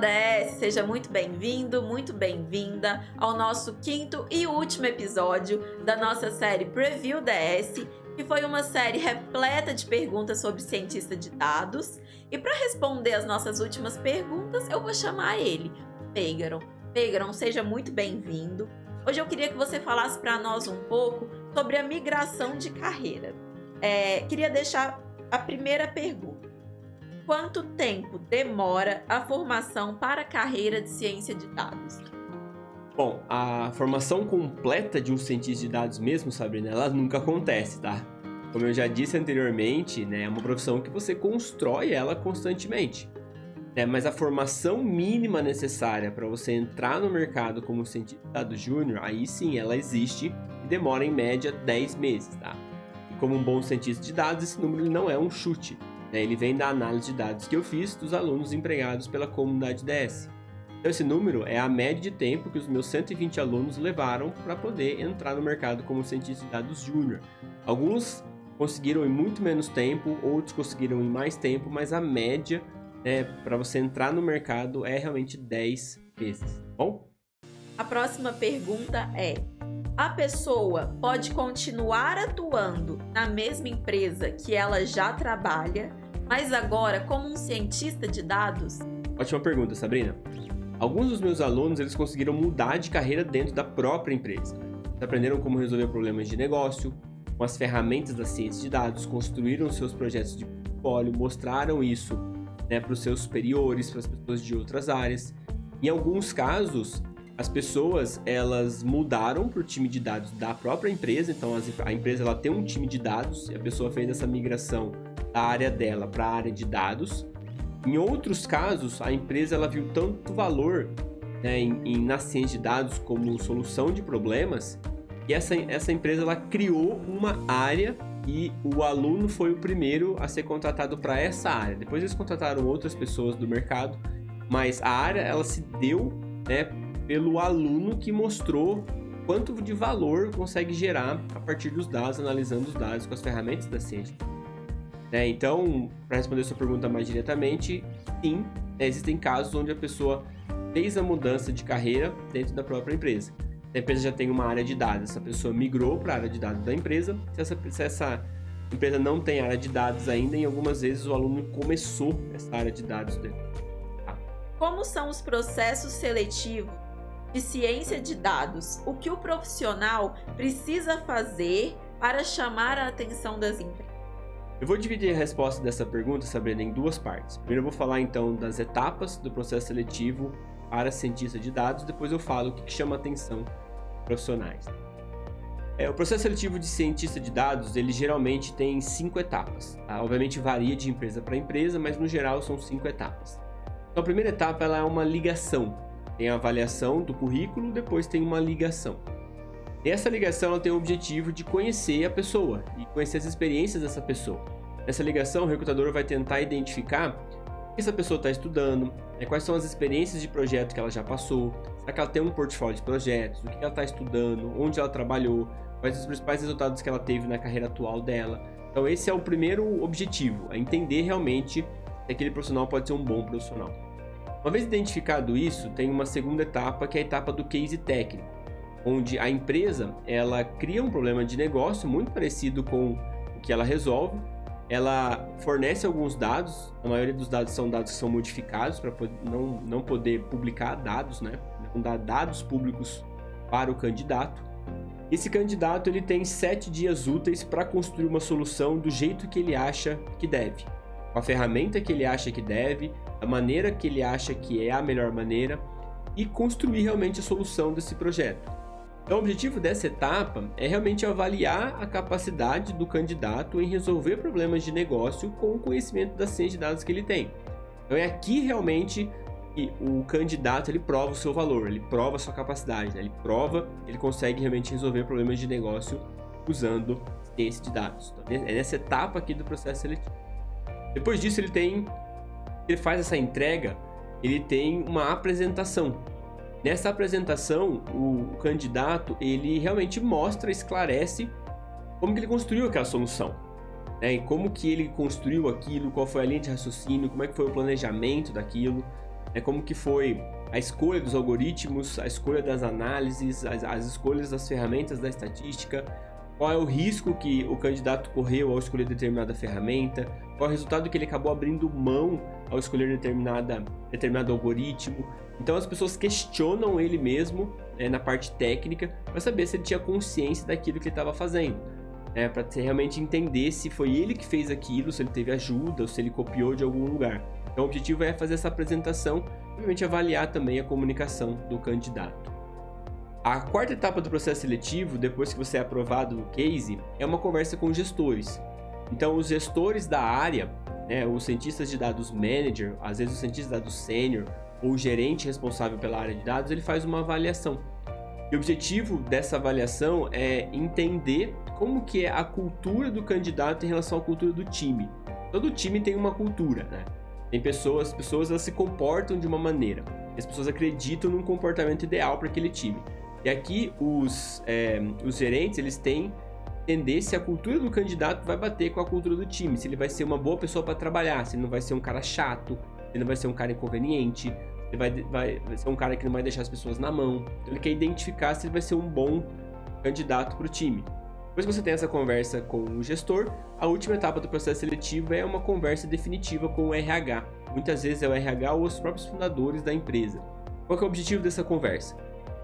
DS, seja muito bem-vindo, muito bem-vinda ao nosso quinto e último episódio da nossa série Preview DS, que foi uma série repleta de perguntas sobre cientista de dados. E para responder as nossas últimas perguntas, eu vou chamar ele, Fígaro. Fígaro, seja muito bem-vindo. Hoje eu queria que você falasse para nós um pouco sobre a migração de carreira. Queria deixar a primeira pergunta. Quanto tempo demora a formação para a carreira de ciência de dados? Bom, a formação completa de um cientista de dados mesmo, Sabrina, ela nunca acontece, tá? Como eu já disse anteriormente, né, é uma profissão que você constrói ela constantemente. Mas a formação mínima necessária para você entrar no mercado como cientista de dados júnior, aí sim ela existe e demora em média 10 meses, tá? E como um bom cientista de dados, esse número não é um chute. Ele vem da análise de dados que eu fiz dos alunos empregados pela comunidade DS. Então esse número é a média de tempo que os meus 120 alunos levaram para poder entrar no mercado como cientista de dados júnior. Alguns conseguiram em muito menos tempo, outros conseguiram em mais tempo, mas a média para você entrar no mercado é realmente 10 meses. Bom? A próxima pergunta é: a pessoa pode continuar atuando na mesma empresa que ela já trabalha, mas agora como um cientista de dados? Ótima pergunta, Sabrina. Alguns dos meus alunos eles conseguiram mudar de carreira dentro da própria empresa. Eles aprenderam como resolver problemas de negócio, com as ferramentas da ciência de dados, construíram seus projetos de portfólio, mostraram isso para os seus superiores, para as pessoas de outras áreas. Em alguns casos, as pessoas elas mudaram para o time de dados da própria empresa, então a empresa ela tem um time de dados e a pessoa fez essa migração da área dela para a área de dados. Em outros casos, a empresa ela viu tanto valor na ciência de dados como solução de problemas que essa empresa ela criou uma área e o aluno foi o primeiro a ser contratado para essa área. Depois eles contrataram outras pessoas do mercado, mas a área ela se deu pelo aluno que mostrou quanto de valor consegue gerar a partir dos dados, analisando os dados com as ferramentas da ciência. Então, para responder sua pergunta mais diretamente, sim, existem casos onde a pessoa fez a mudança de carreira dentro da própria empresa. A empresa já tem uma área de dados, essa pessoa migrou para a área de dados da empresa. Se essa empresa não tem área de dados ainda, em algumas vezes o aluno começou essa área de dados dentro. Como são os processos seletivos de ciência de dados? O que o profissional precisa fazer para chamar a atenção das empresas? Eu vou dividir a resposta dessa pergunta, Sabrina, em duas partes. Primeiro eu vou falar então das etapas do processo seletivo para cientista de dados, depois eu falo o que chama a atenção profissionais. O processo seletivo de cientista de dados, ele geralmente tem 5 etapas. Tá? Obviamente varia de empresa para empresa, mas no geral são 5 etapas. Então a primeira etapa ela é uma ligação. Tem a avaliação do currículo, depois tem uma ligação. E essa ligação ela tem o objetivo de conhecer a pessoa e conhecer as experiências dessa pessoa. Nessa ligação, o recrutador vai tentar identificar o que essa pessoa está estudando, quais são as experiências de projeto que ela já passou, será que ela tem um portfólio de projetos, o que ela está estudando, onde ela trabalhou, quais os principais resultados que ela teve na carreira atual dela. Então esse é o primeiro objetivo, é entender realmente se aquele profissional pode ser um bom profissional. Uma vez identificado isso, tem uma segunda etapa que é a etapa do case técnico, onde a empresa ela cria um problema de negócio muito parecido com o que ela resolve. Ela fornece alguns dados, a maioria dos dados são dados que são modificados para não poder publicar dados, não dar dados públicos para o candidato. Esse candidato ele tem 7 dias úteis para construir uma solução do jeito que ele acha que deve, com a ferramenta que ele acha que deve, a maneira que ele acha que é a melhor maneira e construir realmente a solução desse projeto. Então, o objetivo dessa etapa é realmente avaliar a capacidade do candidato em resolver problemas de negócio com o conhecimento da ciência de dados que ele tem. Então, é aqui realmente que o candidato ele prova o seu valor, ele prova a sua capacidade, ele prova que ele consegue realmente resolver problemas de negócio usando ciência de dados. Então, é nessa etapa aqui do processo seletivo. Depois disso, ele faz essa entrega, ele tem uma apresentação. Nessa apresentação, o candidato, ele realmente mostra, esclarece como que ele construiu aquela solução. E como que ele construiu aquilo, qual foi a linha de raciocínio, como é que foi o planejamento daquilo. né? Como que foi a escolha dos algoritmos, a escolha das análises, as escolhas das ferramentas da estatística, qual é o risco que o candidato correu ao escolher determinada ferramenta, qual é o resultado que ele acabou abrindo mão ao escolher determinado algoritmo. Então as pessoas questionam ele mesmo, né, na parte técnica, para saber se ele tinha consciência daquilo que ele estava fazendo, né, para realmente entender se foi ele que fez aquilo, se ele teve ajuda ou se ele copiou de algum lugar. Então o objetivo é fazer essa apresentação e, obviamente, avaliar também a comunicação do candidato. A quarta etapa do processo seletivo, depois que você é aprovado no case, é uma conversa com os gestores. Então, os gestores da área, né, os cientistas de dados manager, às vezes o cientista de dados sênior ou o gerente responsável pela área de dados, ele faz uma avaliação. E o objetivo dessa avaliação é entender como que é a cultura do candidato em relação à cultura do time. Todo time tem uma cultura, né? Tem pessoas elas se comportam de uma maneira. As pessoas acreditam num comportamento ideal para aquele time. E aqui os gerentes, eles têm que entender se a cultura do candidato vai bater com a cultura do time, se ele vai ser uma boa pessoa para trabalhar, se ele não vai ser um cara chato, se ele não vai ser um cara inconveniente, se ele vai ser um cara que não vai deixar as pessoas na mão. Então ele quer identificar se ele vai ser um bom candidato para o time. Depois que você tem essa conversa com o gestor, a última etapa do processo seletivo é uma conversa definitiva com o RH. Muitas vezes é o RH ou os próprios fundadores da empresa. Qual que é o objetivo dessa conversa?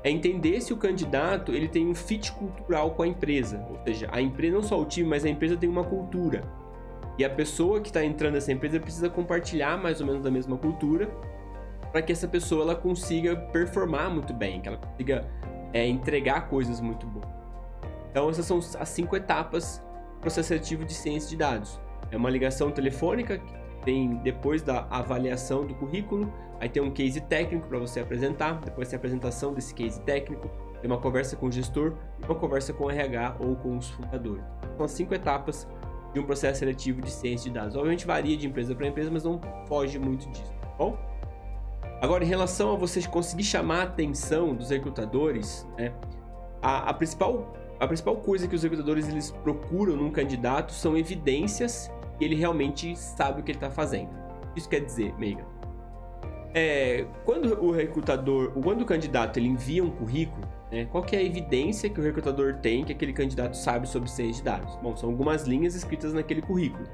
É entender se o candidato ele tem um fit cultural com a empresa. Ou seja, a empresa, não só o time, mas a empresa tem uma cultura. E a pessoa que está entrando nessa empresa precisa compartilhar mais ou menos da mesma cultura para que essa pessoa ela consiga performar muito bem, que ela consiga entregar coisas muito boas. Então essas são as 5 etapas do processo seletivo de ciência de dados. É uma ligação telefônica que tem depois da avaliação do currículo, aí tem um case técnico para você apresentar, depois tem a apresentação desse case técnico, tem uma conversa com o gestor e uma conversa com o RH ou com os fundadores. São as 5 etapas de um processo seletivo de ciência de dados. Obviamente varia de empresa para empresa, mas não foge muito disso, tá bom? Agora, em relação a você conseguir chamar a atenção dos recrutadores, né, a principal coisa que os recrutadores eles procuram num candidato são evidências que ele realmente sabe o que ele está fazendo. Isso quer dizer, Megan, quando o candidato ele envia um currículo, né, qual que é a evidência que o recrutador tem que aquele candidato sabe sobre ciência de dados? Bom, são algumas linhas escritas naquele currículo,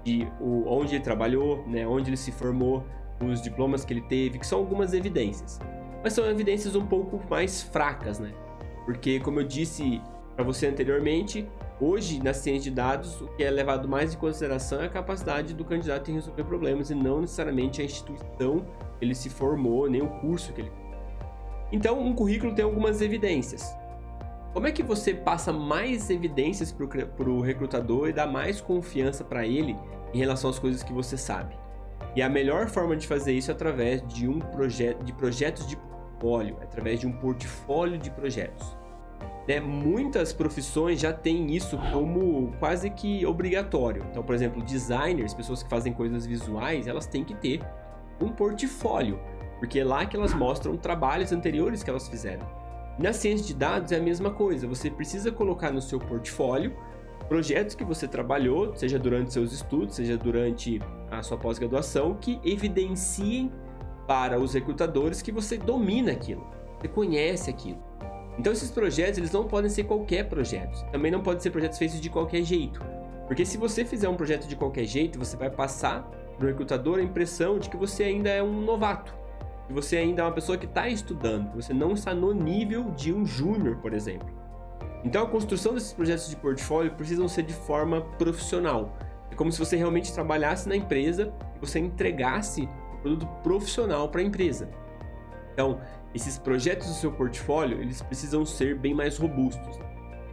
de onde ele trabalhou, né, onde ele se formou, os diplomas que ele teve, que são algumas evidências. Mas são evidências um pouco mais fracas, né? Porque, como eu disse para você anteriormente, hoje, na ciência de dados, o que é levado mais em consideração é a capacidade do candidato em resolver problemas e não necessariamente a instituição que ele se formou, nem o curso que ele fez. Então, um currículo tem algumas evidências. Como é que você passa mais evidências para o recrutador e dá mais confiança para ele em relação às coisas que você sabe? E a melhor forma de fazer isso é através de projetos de portfólio, através de um portfólio de projetos. Né? Muitas profissões já têm isso como quase que obrigatório. Então, por exemplo, designers, pessoas que fazem coisas visuais, elas têm que ter um portfólio, porque é lá que elas mostram trabalhos anteriores que elas fizeram. Na ciência de dados é a mesma coisa, você precisa colocar no seu portfólio projetos que você trabalhou, seja durante seus estudos, seja durante a sua pós-graduação, que evidenciem para os recrutadores que você domina aquilo, você conhece aquilo. Então esses projetos, eles não podem ser qualquer projeto, também não podem ser projetos feitos de qualquer jeito, porque se você fizer um projeto de qualquer jeito, você vai passar para o recrutador a impressão de que você ainda é um novato, que você ainda é uma pessoa que está estudando, que você não está no nível de um júnior, por exemplo. Então a construção desses projetos de portfólio precisam ser de forma profissional. É como se você realmente trabalhasse na empresa e você entregasse um produto profissional para a empresa. Então, esses projetos do seu portfólio, eles precisam ser bem mais robustos.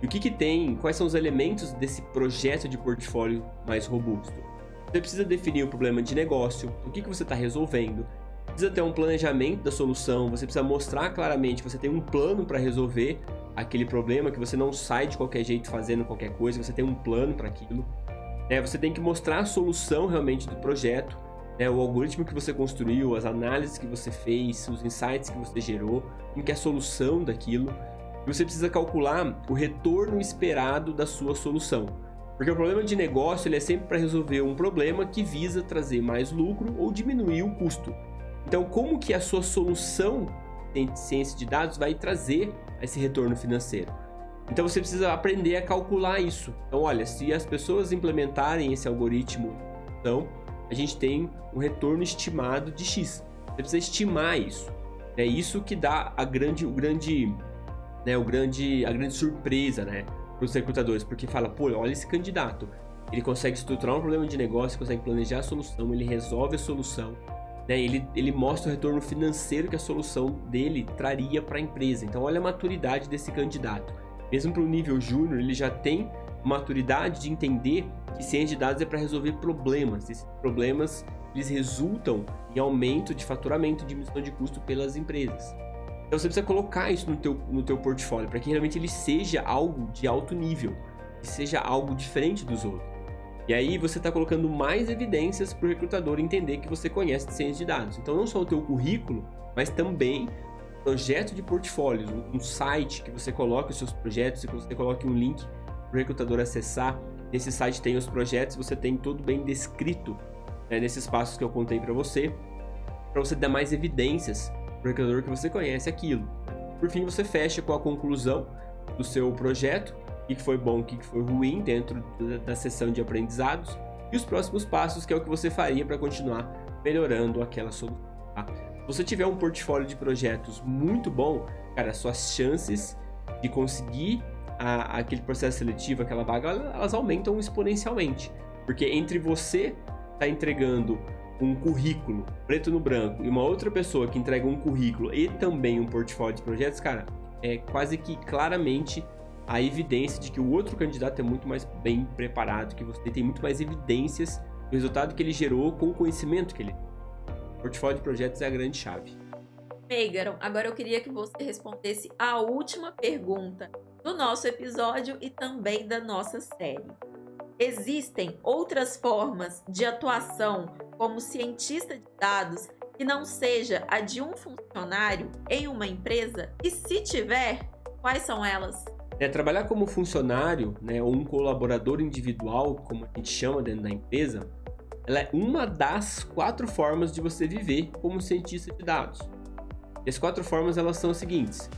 E o que tem? Quais são os elementos desse projeto de portfólio mais robusto? Você precisa definir o problema de negócio, o que você está resolvendo. Precisa ter um planejamento da solução, você precisa mostrar claramente que você tem um plano para resolver aquele problema, que você não sai de qualquer jeito fazendo qualquer coisa, você tem um plano para aquilo. Você tem que mostrar a solução realmente do projeto, o algoritmo que você construiu, as análises que você fez, os insights que você gerou, como que é a solução daquilo. E você precisa calcular o retorno esperado da sua solução. Porque o problema de negócio ele é sempre para resolver um problema que visa trazer mais lucro ou diminuir o custo. Então, como que a sua solução em ciência de dados vai trazer esse retorno financeiro? Então, você precisa aprender a calcular isso. Então, olha, se as pessoas implementarem esse algoritmo, então, a gente tem um retorno estimado de X. Você precisa estimar isso. É isso que dá a grande surpresa, né, para os recrutadores, porque fala, pô, olha esse candidato, ele consegue estruturar um problema de negócio, consegue planejar a solução, ele resolve a solução, né, ele mostra o retorno financeiro que a solução dele traria para a empresa. Então, olha a maturidade desse candidato. Mesmo para o nível júnior, ele já tem maturidade de entender que ciência de dados é para resolver problemas. Esses problemas, eles resultam em aumento de faturamento, diminuição de custo pelas empresas. Então você precisa colocar isso no teu portfólio, para que realmente ele seja algo de alto nível, que seja algo diferente dos outros. E aí você está colocando mais evidências para o recrutador entender que você conhece de ciência de dados. Então não só o teu currículo, mas também projeto de portfólios, um site que você coloque os seus projetos, que você coloque um link para o recrutador acessar. Nesse site tem os projetos, você tem tudo bem descrito, né, nesses passos que eu contei para você dar mais evidências para o recrutador que você conhece aquilo. Por fim, você fecha com a conclusão do seu projeto, o que foi bom, o que foi ruim dentro da sessão de aprendizados, e os próximos passos, que é o que você faria para continuar melhorando aquela solução. Tá? Se você tiver um portfólio de projetos muito bom, cara, suas chances de conseguir aquele processo seletivo, aquela vaga, elas aumentam exponencialmente. Porque entre você tá entregando um currículo preto no branco e uma outra pessoa que entrega um currículo e também um portfólio de projetos, cara, é quase que claramente a evidência de que o outro candidato é muito mais bem preparado que você, tem muito mais evidências do resultado que ele gerou com o conhecimento que ele tem. O portfólio de projetos é a grande chave. Fígaro, agora eu queria que você respondesse a última pergunta do nosso episódio e também da nossa série. Existem outras formas de atuação como cientista de dados que não seja a de um funcionário em uma empresa? E se tiver, quais são elas? Trabalhar como funcionário, né, ou um colaborador individual, como a gente chama dentro da empresa, ela é uma das 4 formas de você viver como cientista de dados. E as 4 formas, elas são as seguintes.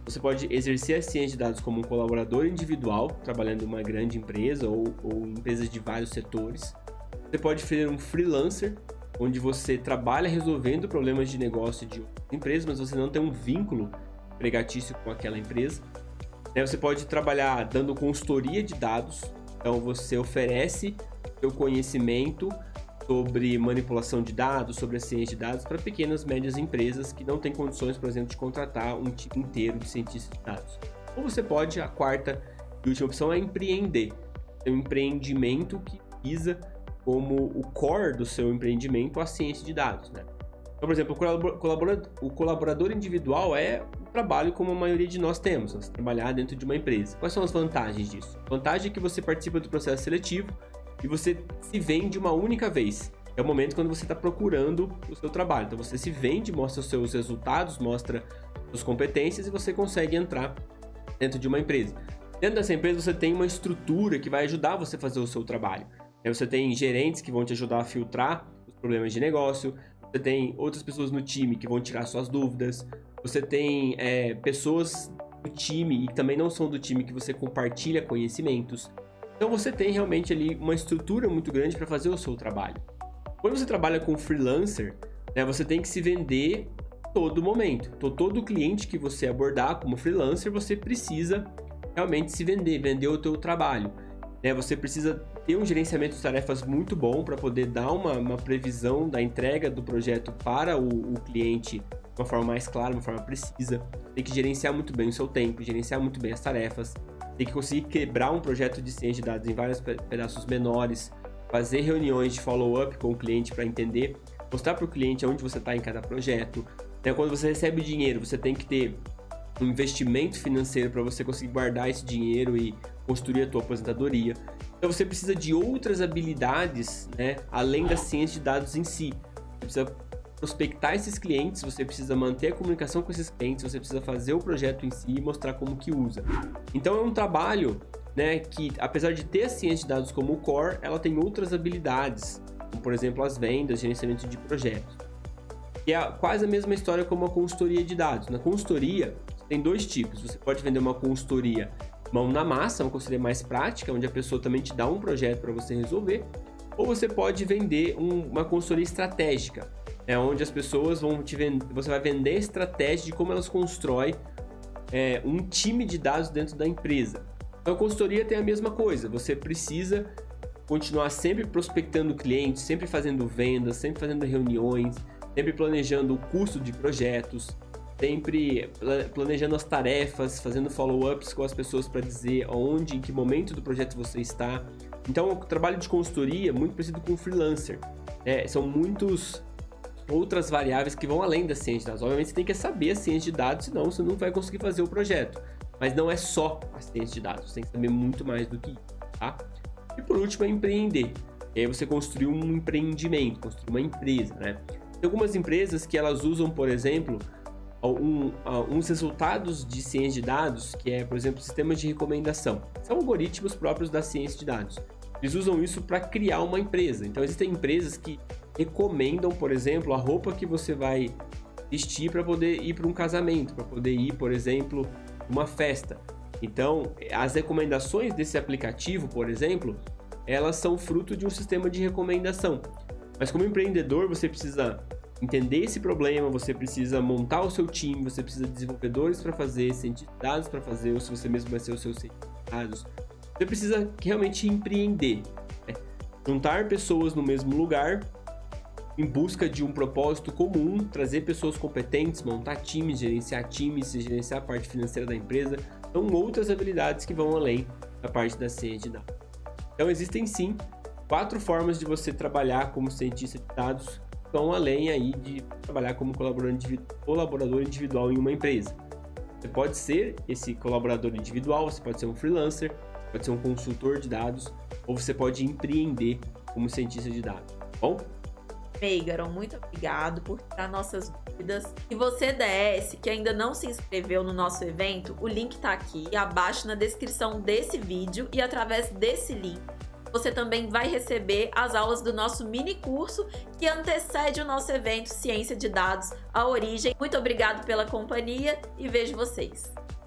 Você pode exercer a ciência de dados como um colaborador individual, trabalhando em uma grande empresa ou empresas de vários setores. Você pode ser um freelancer, onde você trabalha resolvendo problemas de negócio de outras empresas, mas você não tem um vínculo empregatício com aquela empresa. Você pode trabalhar dando consultoria de dados, então você oferece seu conhecimento sobre manipulação de dados, sobre a ciência de dados para pequenas e médias empresas que não têm condições, por exemplo, de contratar um time inteiro de cientistas de dados. Ou você pode, a quarta e última opção é empreender. É um empreendimento que visa como o core do seu empreendimento a ciência de dados, né? Então, por exemplo, o colaborador individual é um trabalho como a maioria de nós temos, nós trabalhar dentro de uma empresa. Quais são as vantagens disso? A vantagem é que você participa do processo seletivo e você se vende uma única vez. É o momento quando você está procurando o seu trabalho. Então você se vende, mostra os seus resultados, mostra suas competências e você consegue entrar dentro de uma empresa. Dentro dessa empresa você tem uma estrutura que vai ajudar você a fazer o seu trabalho. Você tem gerentes que vão te ajudar a filtrar os problemas de negócio, você tem outras pessoas no time que vão tirar suas dúvidas, você tem pessoas do time e que também não são do time que você compartilha conhecimentos. Então você tem realmente ali uma estrutura muito grande para fazer o seu trabalho. Quando você trabalha com freelancer, né, você tem que se vender todo momento. Então, todo cliente que você abordar como freelancer, você precisa realmente se vender o teu trabalho. Né? Você precisa ter um gerenciamento de tarefas muito bom para poder dar uma previsão da entrega do projeto para o cliente de uma forma mais clara, de uma forma precisa. Tem que gerenciar muito bem o seu tempo, gerenciar muito bem as tarefas. Tem que conseguir quebrar um projeto de ciência de dados em vários pedaços menores, fazer reuniões de follow-up com o cliente para entender, mostrar para o cliente onde você está em cada projeto. Então, quando você recebe dinheiro, você tem que ter um investimento financeiro para você conseguir guardar esse dinheiro e construir a tua aposentadoria. Então você precisa de outras habilidades, né, além da ciência de dados em si. Você precisa prospectar esses clientes, você precisa manter a comunicação com esses clientes, você precisa fazer o projeto em si e mostrar como que usa. Então é um trabalho, né, que apesar de ter a ciência de dados como o core, ela tem outras habilidades, como por exemplo as vendas, gerenciamento de projetos. que é quase a mesma história como a consultoria de dados. Na consultoria, tem dois tipos. Você pode vender uma consultoria mão na massa, uma consultoria mais prática, onde a pessoa também te dá um projeto para você resolver, ou você pode vender uma consultoria estratégica, onde as pessoas vão você vai vender a estratégia de como elas constroem um time de dados dentro da empresa. Então a consultoria tem a mesma coisa, você precisa continuar sempre prospectando clientes, sempre fazendo vendas, sempre fazendo reuniões, sempre planejando o custo de projetos, sempre planejando as tarefas, fazendo follow-ups com as pessoas para dizer onde, em que momento do projeto você está. Então, o trabalho de consultoria é muito parecido com freelancer. São muitas outras variáveis que vão além da ciência de dados. Obviamente, você tem que saber a ciência de dados, senão você não vai conseguir fazer o projeto. Mas não é só a ciência de dados, você tem que saber muito mais do que isso, tá? E por último, é empreender. E aí você construir um empreendimento, construir uma empresa, né? Tem algumas empresas que elas usam, por exemplo, uns resultados de ciência de dados, que é, por exemplo, sistemas de recomendação. São algoritmos próprios da ciência de dados. Eles usam isso para criar uma empresa. Então, existem empresas que recomendam, por exemplo, a roupa que você vai vestir para poder ir para um casamento, para poder ir, por exemplo, uma festa. Então, as recomendações desse aplicativo, por exemplo, elas são fruto de um sistema de recomendação. Mas como empreendedor, você precisa entender esse problema, você precisa montar o seu time, você precisa de desenvolvedores para fazer, cientistas de dados para fazer, ou se você mesmo vai ser o seu cientista de dados. Você precisa realmente empreender, né? Juntar pessoas no mesmo lugar, em busca de um propósito comum, trazer pessoas competentes, montar times, gerenciar a parte financeira da empresa. São outras habilidades que vão além da parte da ciência de dados. Então existem sim 4 formas de você trabalhar como cientista de dados, que vão além aí de trabalhar como colaborador individual em uma empresa. Você pode ser esse colaborador individual, você pode ser um freelancer, você pode ser um consultor de dados, ou você pode empreender como cientista de dados, tá bom? Meigaron, muito obrigado por tirar nossas dúvidas. E você, DS, que ainda não se inscreveu no nosso evento, o link tá aqui abaixo na descrição desse vídeo, e através desse link você também vai receber as aulas do nosso mini curso que antecede o nosso evento Ciência de Dados, a Origem. Muito obrigado pela companhia e vejo vocês!